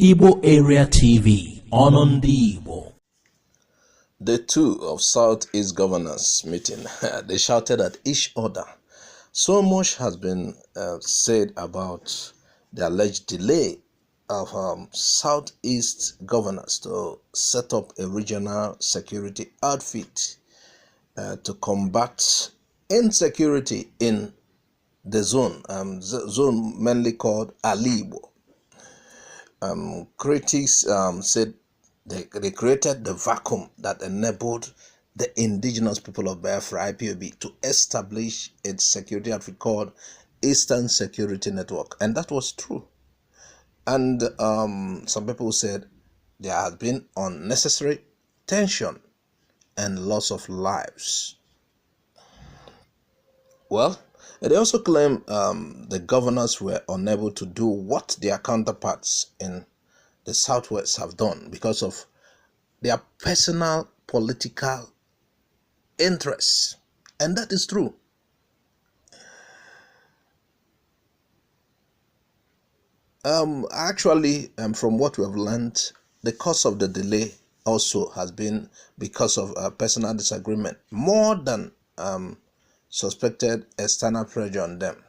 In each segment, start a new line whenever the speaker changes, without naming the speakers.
Igbo Area TV on the Igbo.
The two of Southeast governors meeting, they shouted at each other. So much has been said about the alleged delay of Southeast governors to set up a regional security outfit to combat insecurity in the zone, zone mainly called Igbo. Critics said they created the vacuum that enabled the Indigenous People of Biafra (IPOB) to establish its security outfit called Eastern Security Network, and that was true. And some people said there has been unnecessary tension and loss of lives. Well, they also claim the governors were unable to do what their counterparts in the Southwest have done because of their personal political interests. And that is true. Actually, from what we have learned, the cause of the delay also has been because of personal disagreement, more than suspected external pressure on them.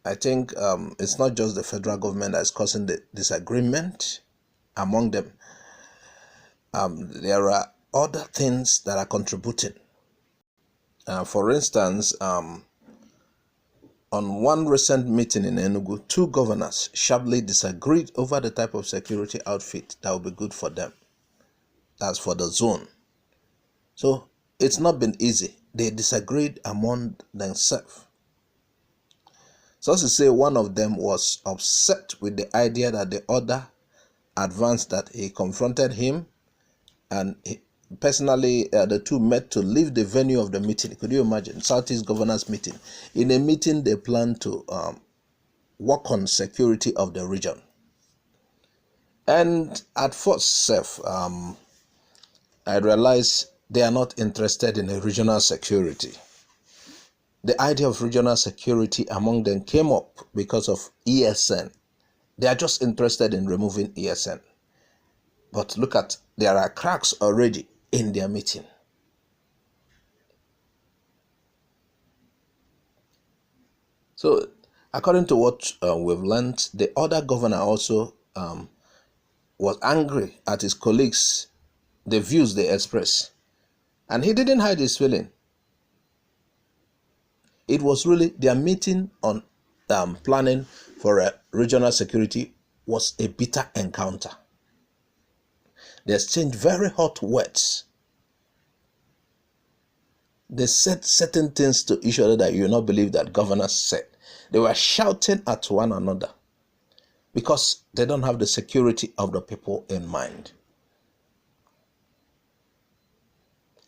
I think it's not just the federal government that is causing the disagreement among them. There are other things that are contributing. For instance, on one recent meeting in Enugu, two governors sharply disagreed over the type of security outfit that will be good for them. That's for the zone. So it's not been easy. They disagreed among themselves. So to say, one of them was upset with the idea that the other advanced, that he confronted him, and personally the two met to leave the venue of the meeting. Could you imagine? Southeast governors meeting. In a meeting, they plan to work on security of the region. And at first, I realized they are not interested in a regional security. The idea of regional security among them came up because of ESN. They are just interested in removing ESN. But look at, there are cracks already in their meeting. So, according to what we've learned, the other governor also was angry at his colleagues, the views they expressed. And he didn't hide his feeling. It was really their meeting on planning for a regional security was a bitter encounter. They exchanged very hot words. They said certain things to each other that you will not believe that governors said. They were shouting at one another because they don't have the security of the people in mind.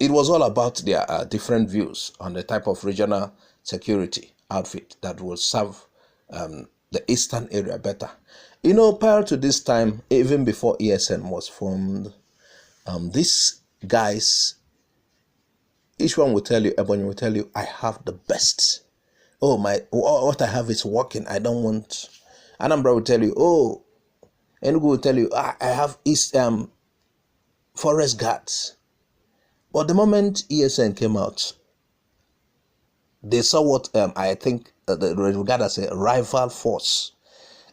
It was all about their different views on the type of regional security outfit that will serve the eastern area better. You know, prior to this time, even before ESN was formed, these guys, each one will tell you, Ebony will tell you, I have the best. Oh, what I have is working. I don't want. Anambra will tell you, oh, Enugu will tell you, I have East forest guards. But the moment ESN came out, they saw what I think they regard as a rival force,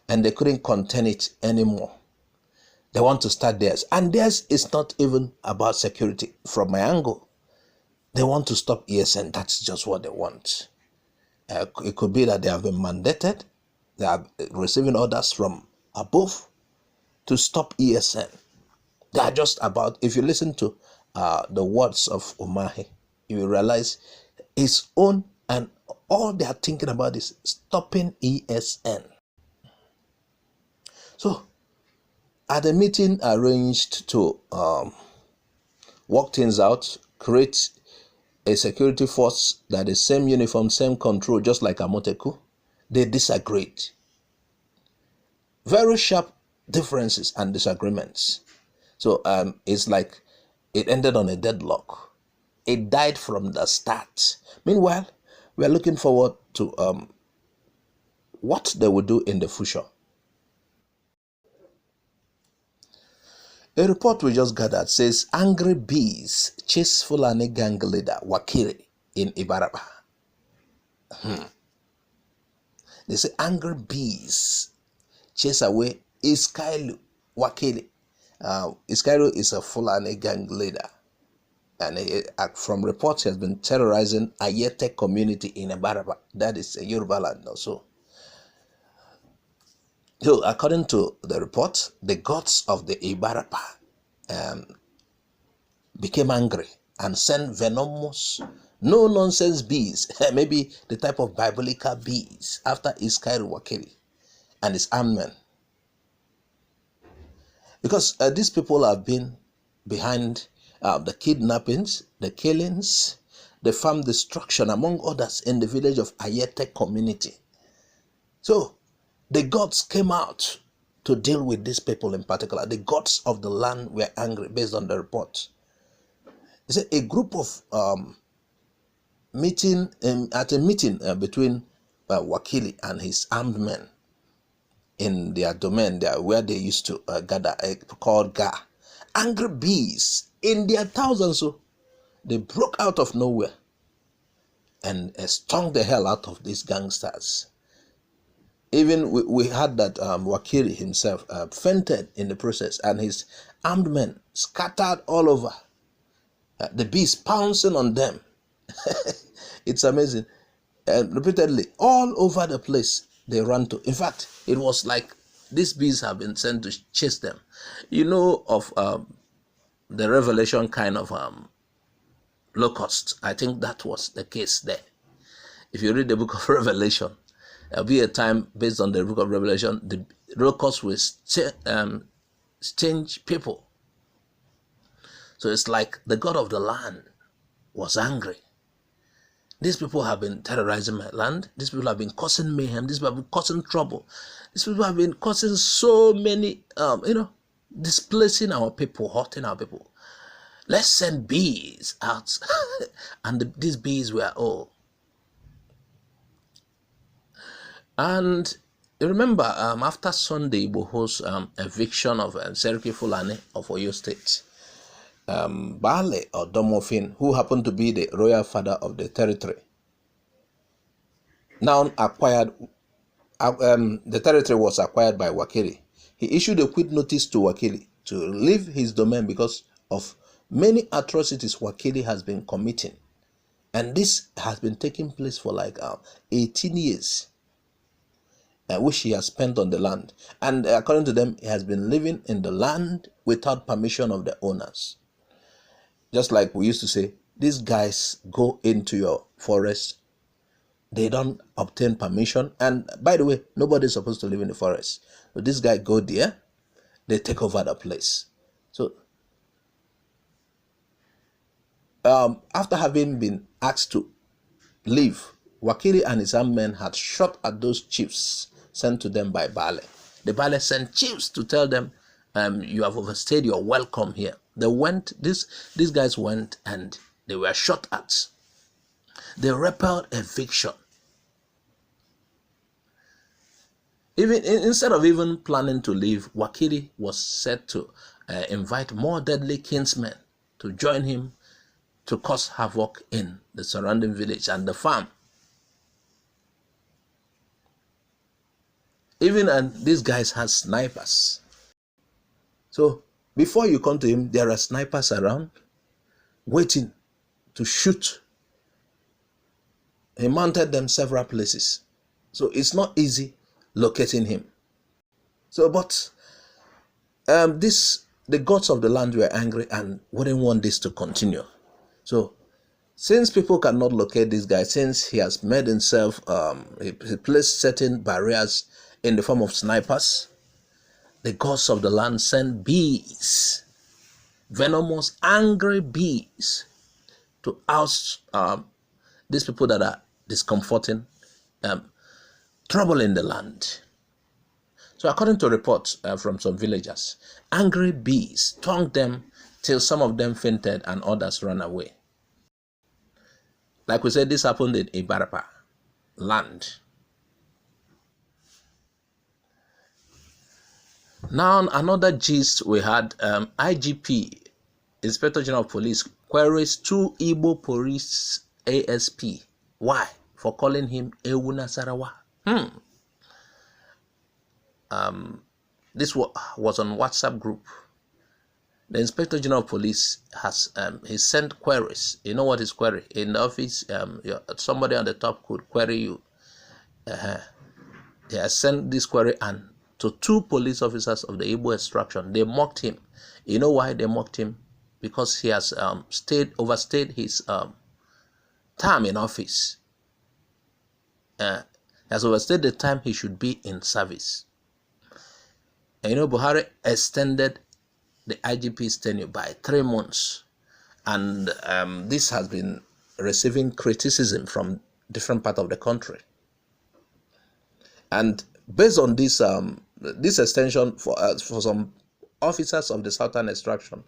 and they couldn't contain it anymore. They want to start theirs, and theirs is not even about security from my angle. They want to stop ESN. That's just what they want. It could be that they have been mandated, they are receiving orders from above to stop ESN. They are just about, if you listen to the words of Umahi, you will realize his own, and all they are thinking about is stopping ESN. So, at a meeting arranged to work things out, create a security force that is same uniform, same control, just like Amoteku, they disagreed. Very sharp differences and disagreements. So it's like it ended on a deadlock. It died from the start. Meanwhile, we are looking forward to what they will do in the future. A report we just gathered says angry bees chase Fulani gang leader Wakiri in Ibarapa. They say angry bees chase away Iskailu Wakiri. Iskailu is a Fulani gang leader, and from reports he has been terrorizing Ayete community in Ibarapa. That is a Yoruba land also. So according to the report, the gods of the Ibarapa became angry and sent venomous, no-nonsense bees, maybe the type of biblical bees, after Iskairu Wakiri and his armed men. Because these people have been behind the kidnappings, the killings, the farm destruction, among others, in the village of Ayete community. So the gods came out to deal with these people in particular. The gods of the land were angry based on the report. They said a group of at a meeting between Wakili and his armed men in their domain there, where they used to gather, called Ga. Angry bees in their thousands, so they broke out of nowhere and stung the hell out of these gangsters. Even we heard that Wakiri himself fainted in the process, and his armed men scattered all over. The bees pouncing on them. It's amazing. Repeatedly, all over the place they run to. In fact, it was like these bees have been sent to chase them. You know of the Revelation kind of locust. I think that was the case there. If you read the book of Revelation, there'll be a time based on the book of Revelation, the locust will change people. So it's like the God of the land was angry. These people have been terrorizing my land. These people have been causing mayhem. These people have been causing trouble. These people have been causing so many, displacing our people, hurting our people. Let's send bees out. And these bees were all. And remember, after Sunday, Igbo hosts eviction of Seriki Fulani of Oyo State. Bale or Domofin, who happened to be the royal father of the territory, now acquired, the territory was acquired by Wakili. He issued a quit notice to Wakili to leave his domain because of many atrocities Wakili has been committing. And this has been taking place for like 18 years, which he has spent on the land. And according to them, he has been living in the land without permission of the owners. Just like we used to say, these guys go into your forest, they don't obtain permission. And by the way, nobody's supposed to live in the forest. So this guy go there, they take over the place. So after having been asked to leave, Wakili and his armed men had shot at those chiefs sent to them by Bale. The Bale sent chiefs to tell them, you have overstayed your welcome here. They went, these guys went and they were shot at. They repelled eviction. Even instead of even planning to leave, Wakili was set to invite more deadly kinsmen to join him to cause havoc in the surrounding village and the farm. Even these guys had snipers. So before you come to him, there are snipers around waiting to shoot. He mounted them several places. So it's not easy locating him. So, but the gods of the land were angry and wouldn't want this to continue. So since people cannot locate this guy, since he has made himself, he placed certain barriers in the form of snipers, the gods of the land sent bees, venomous, angry bees, to oust these people that are discomforting, trouble in the land. So according to reports from some villagers, angry bees stung them till some of them fainted and others ran away. Like we said, this happened in Ibarapa land. Now, another gist we had, IGP, Inspector General of Police, queries 2 Igbo police ASP. Why? For calling him Ewu Nasarawa. This was on WhatsApp group. The Inspector General of Police has he sent queries. You know what is query? In the office, somebody on the top could query you. He has sent this query and to 2 police officers of the Igbo extraction. They mocked him. You know why they mocked him? Because he has overstayed his term in office. He has overstayed the time he should be in service. And you know, Buhari extended the IGP's tenure by 3 months. And this has been receiving criticism from different parts of the country. And based on this this extension for some officers of the Southern extraction,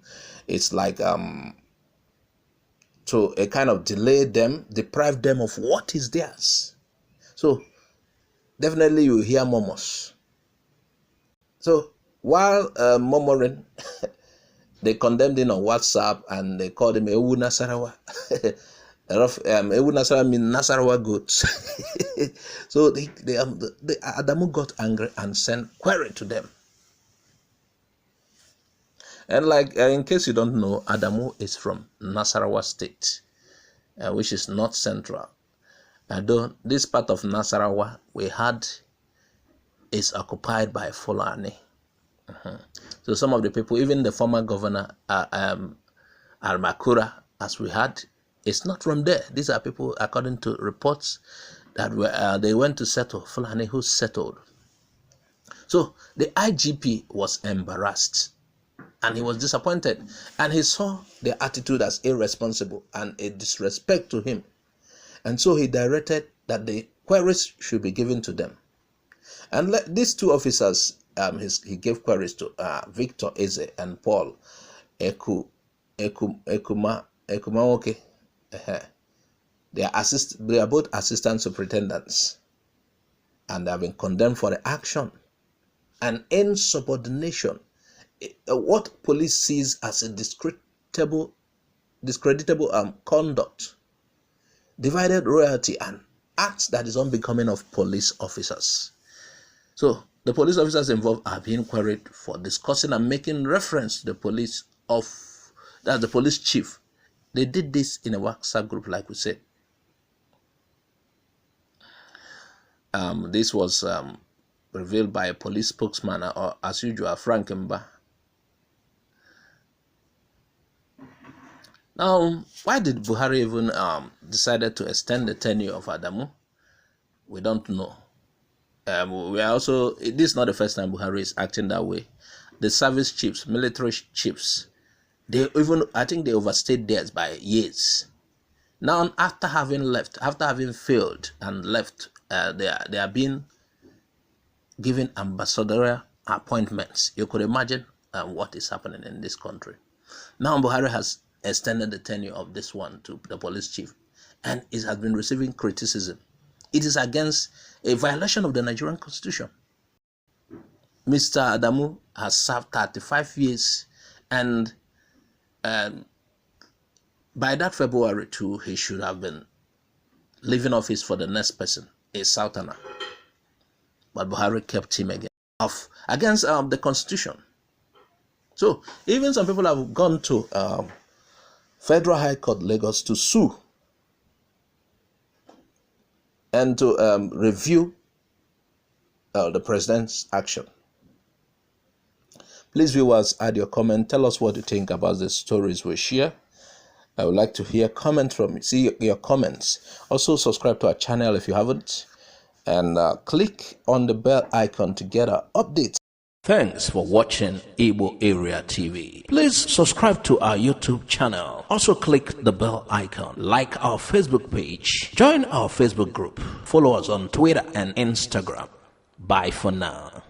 it's like to a kind of delay them, deprive them of what is theirs. So definitely you hear murmurs. So while murmuring, they condemned him on WhatsApp and they called him Ewu Nasarawa. Ewu Nasarawa means Nasarawa goats. So Adamu got angry and sent query to them. And like in case you don't know, Adamu is from Nasarawa State, which is north central. Although this part of Nasarawa we had is occupied by Fulani. So some of the people, even the former governor Al-Makura, as we had, is not from there. These are people, according to reports, that they went to settle, Fulani who settled. So the IGP was embarrassed and he was disappointed, and he saw their attitude as irresponsible and a disrespect to him. And so he directed that the queries should be given to them. And these 2 officers, he gave queries to Victor Eze and Paul Ekumawoke. They are both assistant superintendents, and they have been condemned for the action and insubordination. What police sees as a discreditable conduct, divided royalty, and acts that is unbecoming of police officers. So the police officers involved are being queried for discussing and making reference to the police the police chief. They did this in a WhatsApp group, like we said. This was revealed by a police spokesman, or as usual, Frank Mba. Now, why did Buhari even decided to extend the tenure of Adamu? We don't know. We are also, this is not the first time Buhari is acting that way. The service chiefs, military chiefs, I think they overstayed theirs by years. Now, after having failed and left, they are being given ambassadorial appointments. You could imagine what is happening in this country. Now, Buhari has extended the tenure of this one to the police chief, and it has been receiving criticism. It is against a violation of the Nigerian Constitution. Mr. Adamu has served 35 years, and by that February 2, he should have been leaving office for the next person, a Southerner. But Buhari kept him against the Constitution. So even some people have gone to Federal High Court, Lagos, to sue and to review the president's action. Please, viewers, add your comment. Tell us what you think about the stories we share. I would like to hear comments from you. See your comments. Also, subscribe to our channel if you haven't, and click on the bell icon to get our updates.
Thanks for watching Igbo Area TV. Please subscribe to our YouTube channel. Also click the bell icon. Like our Facebook page. Join our Facebook group. Follow us on Twitter and Instagram. Bye for now.